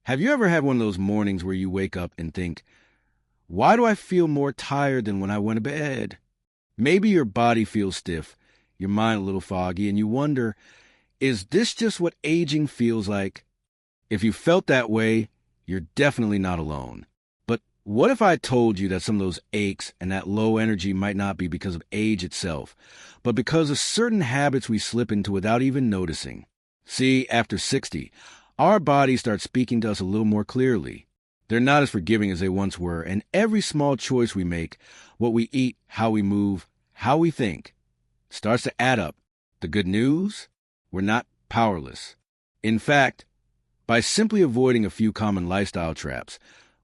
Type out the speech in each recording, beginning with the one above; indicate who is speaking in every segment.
Speaker 1: Have you ever had one of those mornings where you wake up and think, why do I feel more tired than when I went to bed? Maybe your body feels stiff, your mind a little foggy, and you wonder, is this just what aging feels like? If you felt that way, you're definitely not alone. But what if I told you that some of those aches and that low energy might not be because of age itself, but because of certain habits we slip into without even noticing? See, after 60, our bodies start speaking to us a little more clearly. They're not as forgiving as they once were, and every small choice we make, what we eat, how we move, how we think, starts to add up. The good news? We're not powerless. In fact, by simply avoiding a few common lifestyle traps,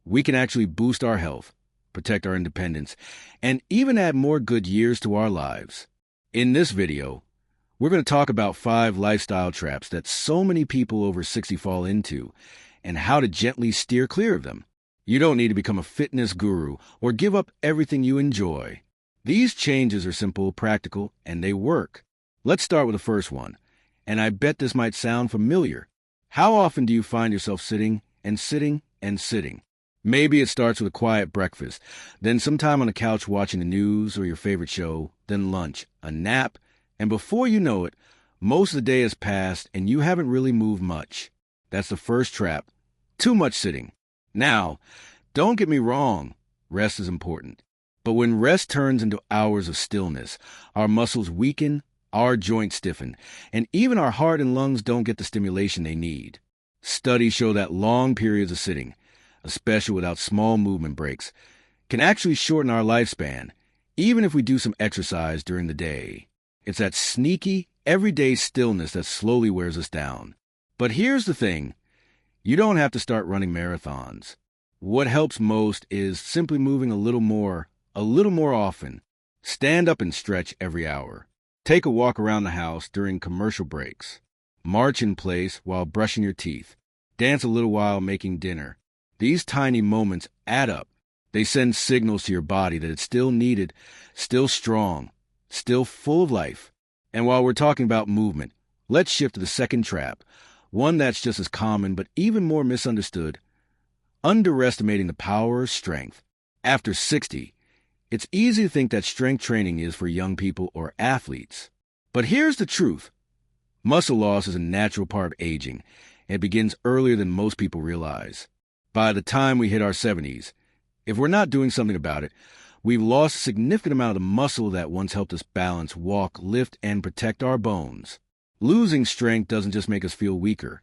Speaker 1: we can actually boost our health, protect our independence, and even add more good years to our lives. In this video, we're going to talk about 5 lifestyle traps that so many people over 60 fall into, and how to gently steer clear of them. You don't need to become a fitness guru or give up everything you enjoy. These changes are simple, practical, and they work. Let's start with the first one, and I bet this might sound familiar. How often do you find yourself sitting and sitting and sitting? Maybe it starts with a quiet breakfast, then some time on the couch watching the news or your favorite show, then lunch, a nap, and before you know it, most of the day has passed and you haven't really moved much. That's the first trap. Too much sitting. Now, don't get me wrong, rest is important. But when rest turns into hours of stillness, our muscles weaken, our joints stiffen, and even our heart and lungs don't get the stimulation they need. Studies show that long periods of sitting, especially without small movement breaks, can actually shorten our lifespan, even if we do some exercise during the day. It's that sneaky, everyday stillness that slowly wears us down. But here's the thing. You don't have to start running marathons. What helps most is simply moving a little more often. Stand up and stretch every hour. Take a walk around the house during commercial breaks. March in place while brushing your teeth. Dance a little while making dinner. These tiny moments add up. They send signals to your body that it's still needed, still strong, still full of life. And while we're talking about movement, let's shift to the second trap, one that's just as common but even more misunderstood: underestimating the power of strength. After 60, it's easy to think that strength training is for young people or athletes. But here's the truth. Muscle loss is a natural part of aging, and it begins earlier than most people realize. By the time we hit our 70s, if we're not doing something about it, we've lost a significant amount of the muscle that once helped us balance, walk, lift, and protect our bones. Losing strength doesn't just make us feel weaker.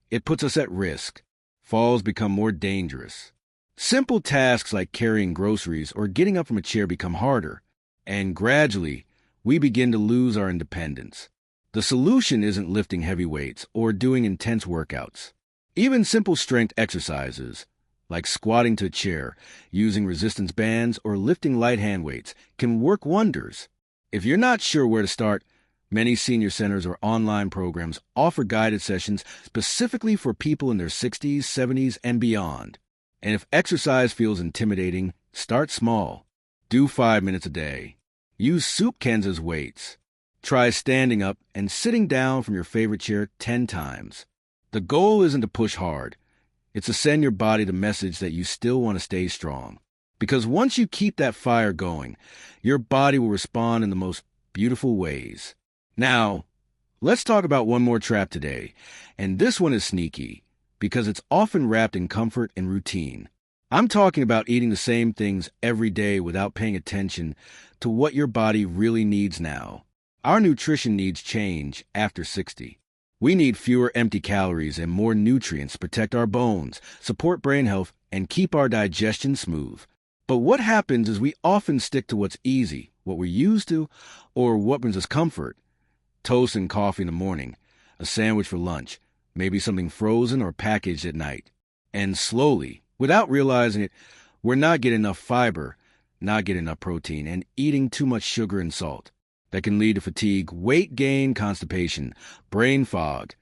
Speaker 1: It puts us at risk. Falls become more dangerous. Simple tasks like carrying groceries or getting up from a chair become harder, and gradually, we begin to lose our independence. The solution isn't lifting heavy weights or doing intense workouts. Even simple strength exercises, like squatting to a chair, using resistance bands, or lifting light hand weights, can work wonders. If you're not sure where to start, many senior centers or online programs offer guided sessions specifically for people in their 60s, 70s, and beyond. And if exercise feels intimidating, start small. Do 5 minutes a day. Use soup cans as weights. Try standing up and sitting down from your favorite chair 10 times. The goal isn't to push hard. It's to send your body the message that you still want to stay strong. Because once you keep that fire going, your body will respond in the most beautiful ways. Now, let's talk about one more trap today, and this one is sneaky, because it's often wrapped in comfort and routine. I'm talking about eating the same things every day without paying attention to what your body really needs now. Our nutrition needs change after 60. We need fewer empty calories and more nutrients to protect our bones, support brain health, and keep our digestion smooth. But what happens is we often stick to what's easy, what we're used to, or what brings us comfort. Toast and coffee in the morning, a sandwich for lunch, maybe something frozen or packaged at night. And slowly, without realizing it, we're not getting enough fiber, not getting enough protein, and eating too much sugar and salt. That can lead to fatigue, weight gain, constipation, brain fog,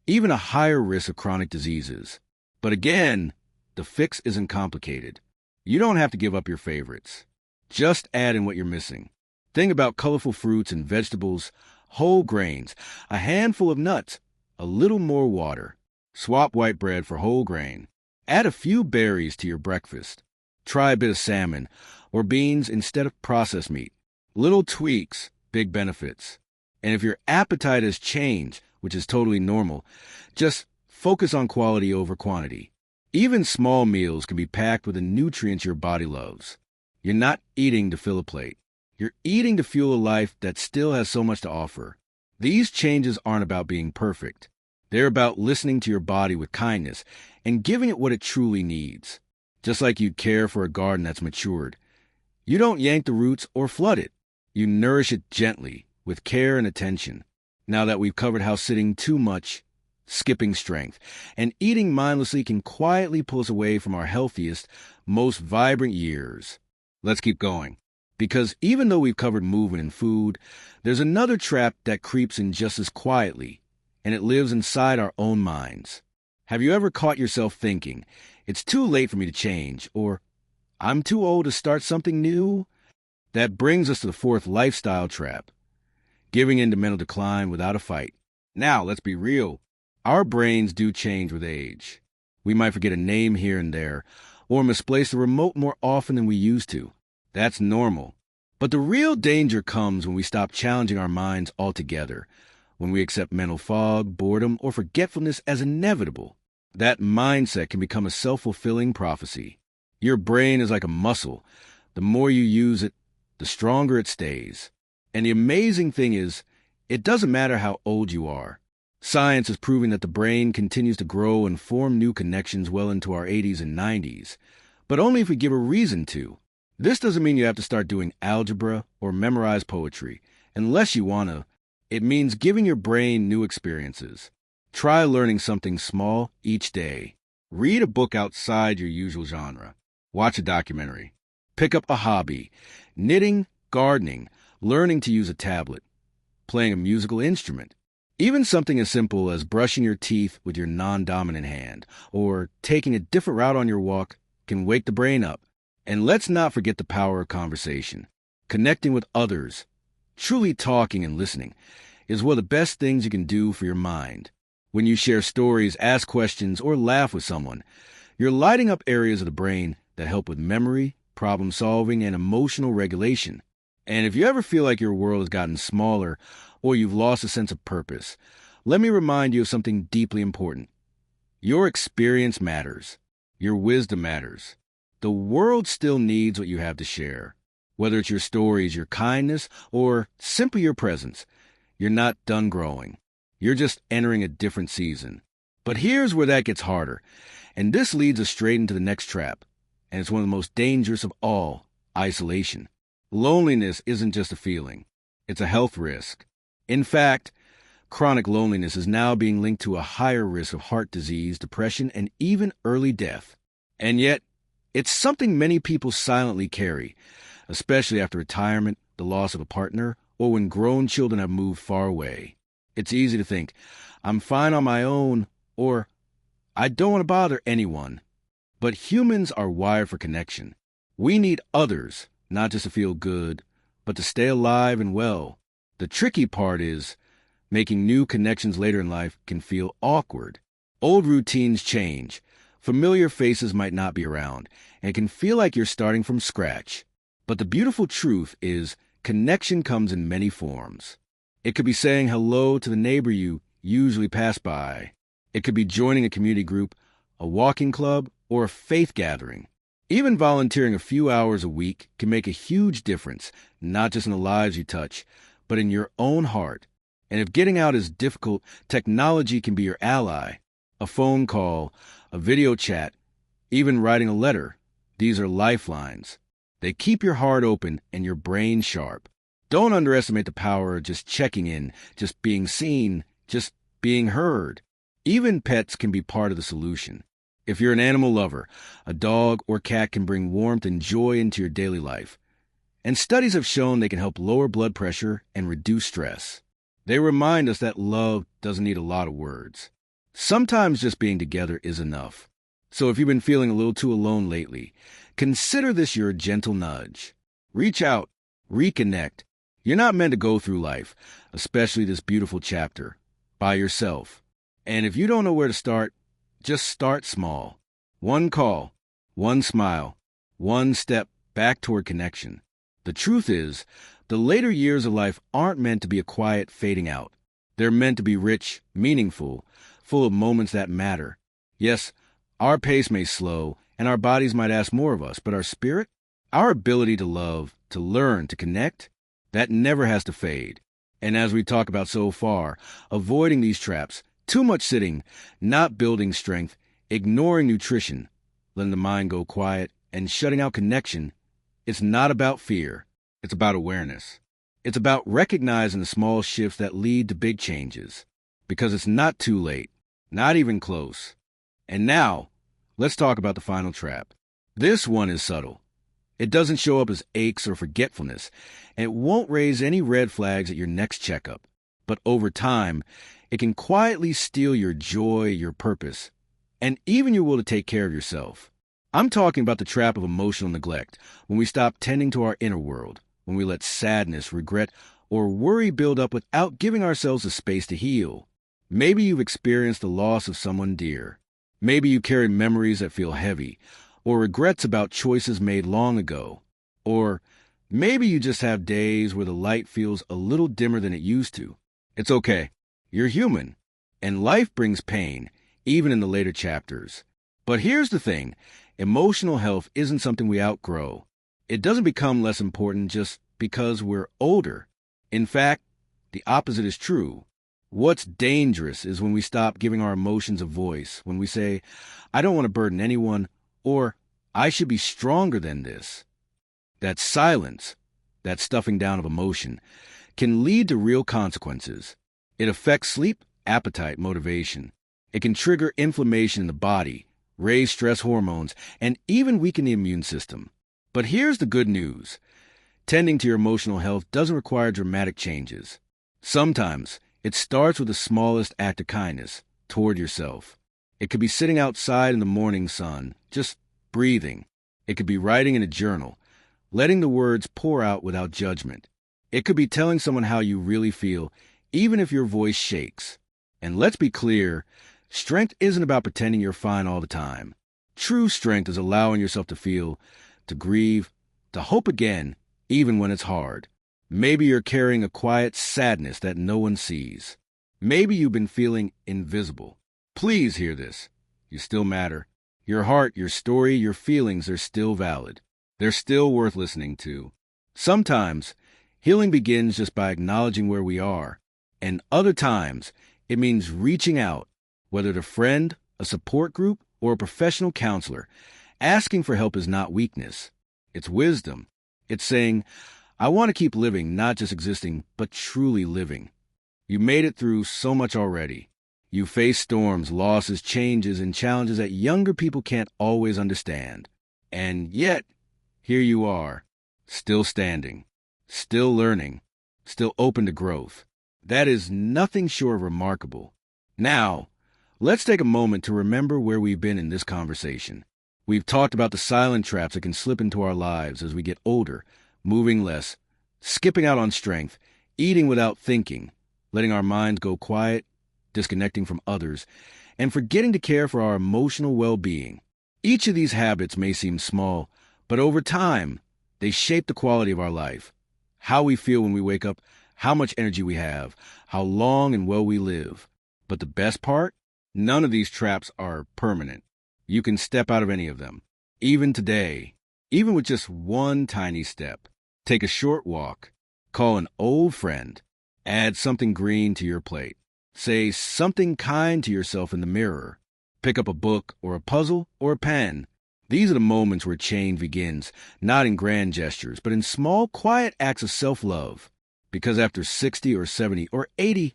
Speaker 1: even a higher risk of chronic diseases. But again, the fix isn't complicated. You don't have to give up your favorites. Just add in what you're missing. Think about colorful fruits and vegetables, whole grains, a handful of nuts, a little more water. Swap white bread for whole grain. Add a few berries to your breakfast. Try a bit of salmon or beans instead of processed meat. Little tweaks, big benefits. And if your appetite has changed, which is totally normal, just focus on quality over quantity. Even small meals can be packed with the nutrients your body loves. You're not eating to fill a plate. You're eating to fuel a life that still has so much to offer. These changes aren't about being perfect. They're about listening to your body with kindness and giving it what it truly needs. Just like you'd care for a garden that's matured. You don't yank the roots or flood it. You nourish it gently, with care and attention. Now that we've covered how sitting too much, skipping strength, and eating mindlessly can quietly pull us away from our healthiest, most vibrant years, let's keep going. Because even though we've covered movement and food, there's another trap that creeps in just as quietly, and it lives inside our own minds. Have you ever caught yourself thinking, it's too late for me to change, or I'm too old to start something new? That brings us to the fourth lifestyle trap, giving in to mental decline without a fight. Now, let's be real. Our brains do change with age. We might forget a name here and there, or misplace the remote more often than we used to. That's normal. But the real danger comes when we stop challenging our minds altogether, when we accept mental fog, boredom, or forgetfulness as inevitable. That mindset can become a self-fulfilling prophecy. Your brain is like a muscle. The more you use it, the stronger it stays. And the amazing thing is, it doesn't matter how old you are. Science is proving that the brain continues to grow and form new connections well into our 80s and 90s, but only if we give a reason to. This doesn't mean you have to start doing algebra or memorize poetry, unless you want to. It means giving your brain new experiences. Try learning something small each day. Read a book outside your usual genre. Watch a documentary. Pick up a hobby. Knitting, gardening, learning to use a tablet, playing a musical instrument. Even something as simple as brushing your teeth with your non-dominant hand or taking a different route on your walk can wake the brain up. And let's not forget the power of conversation. Connecting with others, truly talking and listening, is one of the best things you can do for your mind. When you share stories, ask questions, or laugh with someone, you're lighting up areas of the brain that help with memory, problem solving, and emotional regulation. And if you ever feel like your world has gotten smaller or you've lost a sense of purpose, let me remind you of something deeply important. Your experience matters. Your wisdom matters. The world still needs what you have to share. Whether it's your stories, your kindness, or simply your presence, you're not done growing. You're just entering a different season. But here's where that gets harder. And this leads us straight into the next trap. And it's one of the most dangerous of all, isolation. Loneliness isn't just a feeling. It's a health risk. In fact, chronic loneliness is now being linked to a higher risk of heart disease, depression, and even early death. And yet, it's something many people silently carry, especially after retirement, the loss of a partner, or when grown children have moved far away. It's easy to think, I'm fine on my own, or I don't want to bother anyone. But humans are wired for connection. We need others, not just to feel good, but to stay alive and well. The tricky part is, making new connections later in life can feel awkward. Old routines change. Familiar faces might not be around, and it can feel like you're starting from scratch. But the beautiful truth is, connection comes in many forms. It could be saying hello to the neighbor you usually pass by. It could be joining a community group, a walking club, or a faith gathering. Even volunteering a few hours a week can make a huge difference, not just in the lives you touch, but in your own heart. And if getting out is difficult, technology can be your ally. A phone call, a video chat, even writing a letter. These are lifelines. They keep your heart open and your brain sharp. Don't underestimate the power of just checking in, just being seen, just being heard. Even pets can be part of the solution. If you're an animal lover, a dog or cat can bring warmth and joy into your daily life. And studies have shown they can help lower blood pressure and reduce stress. They remind us that love doesn't need a lot of words. Sometimes just being together is enough. So if you've been feeling a little too alone lately, consider this your gentle nudge. Reach out, reconnect. You're not meant to go through life, especially this beautiful chapter, by yourself. And if you don't know where to start, Just start small. One call, one smile, one step back toward connection. The truth is, the later years of life aren't meant to be a quiet fading out. They're meant to be rich, meaningful, full of moments that matter. Yes, our pace may slow, and our bodies might ask more of us, but our spirit, our ability to love, to learn, to connect, that never has to fade. And as we talk about so far, avoiding these traps, too much sitting, not building strength, ignoring nutrition, letting the mind go quiet, and shutting out connection, it's not about fear. It's about awareness. It's about recognizing the small shifts that lead to big changes. Because it's not too late, not even close. And now, let's talk about the final trap. This one is subtle. It doesn't show up as aches or forgetfulness, and it won't raise any red flags at your next checkup. But over time, it can quietly steal your joy, your purpose, and even your will to take care of yourself. I'm talking about the trap of emotional neglect, when we stop tending to our inner world, when we let sadness, regret, or worry build up without giving ourselves the space to heal. Maybe you've experienced the loss of someone dear. Maybe you carry memories that feel heavy, or regrets about choices made long ago. Or maybe you just have days where the light feels a little dimmer than it used to. It's okay. You're human, and life brings pain, even in the later chapters. But here's the thing. Emotional health isn't something we outgrow. It doesn't become less important just because we're older. In fact, the opposite is true. What's dangerous is when we stop giving our emotions a voice, when we say, I don't want to burden anyone, or I should be stronger than this. That silence, that stuffing down of emotion, can lead to real consequences. It affects sleep, appetite, motivation. It can trigger inflammation in the body, raise stress hormones, and even weaken the immune system. But here's the good news. Tending to your emotional health doesn't require dramatic changes. Sometimes it starts with the smallest act of kindness toward yourself. It could be sitting outside in the morning sun, just breathing. It could be writing in a journal, letting the words pour out without judgment. It could be telling someone how you really feel, even if your voice shakes. And let's be clear, strength isn't about pretending you're fine all the time. True strength is allowing yourself to feel, to grieve, to hope again, even when it's hard. Maybe you're carrying a quiet sadness that no one sees. Maybe you've been feeling invisible. Please hear this. You still matter. Your heart, your story, your feelings are still valid. They're still worth listening to. Sometimes, healing begins just by acknowledging where we are. And other times, it means reaching out, whether to a friend, a support group, or a professional counselor. Asking for help is not weakness. It's wisdom. It's saying, I want to keep living, not just existing, but truly living. You made it through so much already. You faced storms, losses, changes, and challenges that younger people can't always understand. And yet, here you are, still standing, still learning, still open to growth. That is nothing short of remarkable. Now, let's take a moment to remember where we've been in this conversation. We've talked about the silent traps that can slip into our lives as we get older, moving less, skipping out on strength, eating without thinking, letting our minds go quiet, disconnecting from others, and forgetting to care for our emotional well-being. Each of these habits may seem small, but over time, they shape the quality of our life. How we feel when we wake up, how much energy we have, how long and well we live. But the best part? None of these traps are permanent. You can step out of any of them. Even today, even with just one tiny step. Take a short walk. Call an old friend. Add something green to your plate. Say something kind to yourself in the mirror. Pick up a book or a puzzle or a pen. These are the moments where change begins, not in grand gestures, but in small, quiet acts of self-love. Because after 60 or 70 or 80,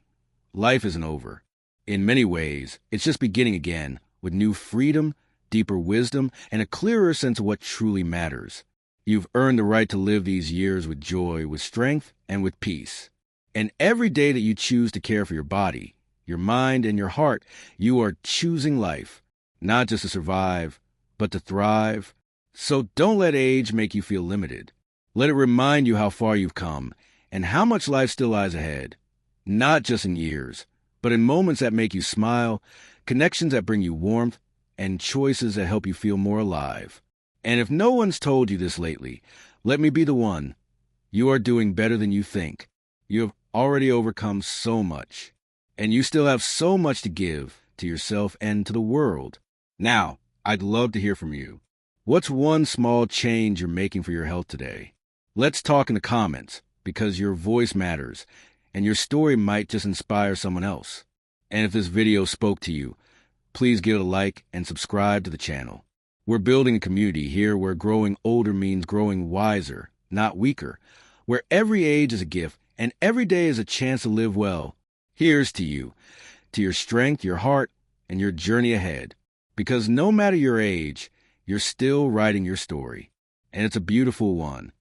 Speaker 1: life isn't over. In many ways, it's just beginning again, with new freedom, deeper wisdom, and a clearer sense of what truly matters. You've earned the right to live these years with joy, with strength, and with peace. And every day that you choose to care for your body, your mind, and your heart, you are choosing life, not just to survive, but to thrive. So don't let age make you feel limited. Let it remind you how far you've come and how much life still lies ahead, not just in years, but in moments that make you smile, connections that bring you warmth, and choices that help you feel more alive. And if no one's told you this lately, let me be the one. You are doing better than you think. You have already overcome so much, and you still have so much to give to yourself and to the world. Now, I'd love to hear from you. What's one small change you're making for your health today? Let's talk in the comments, because your voice matters, and your story might just inspire someone else. And if this video spoke to you, please give it a like and subscribe to the channel. We're building a community here where growing older means growing wiser, not weaker, where every age is a gift and every day is a chance to live well. Here's to you, to your strength, your heart, and your journey ahead. Because no matter your age, you're still writing your story, and it's a beautiful one.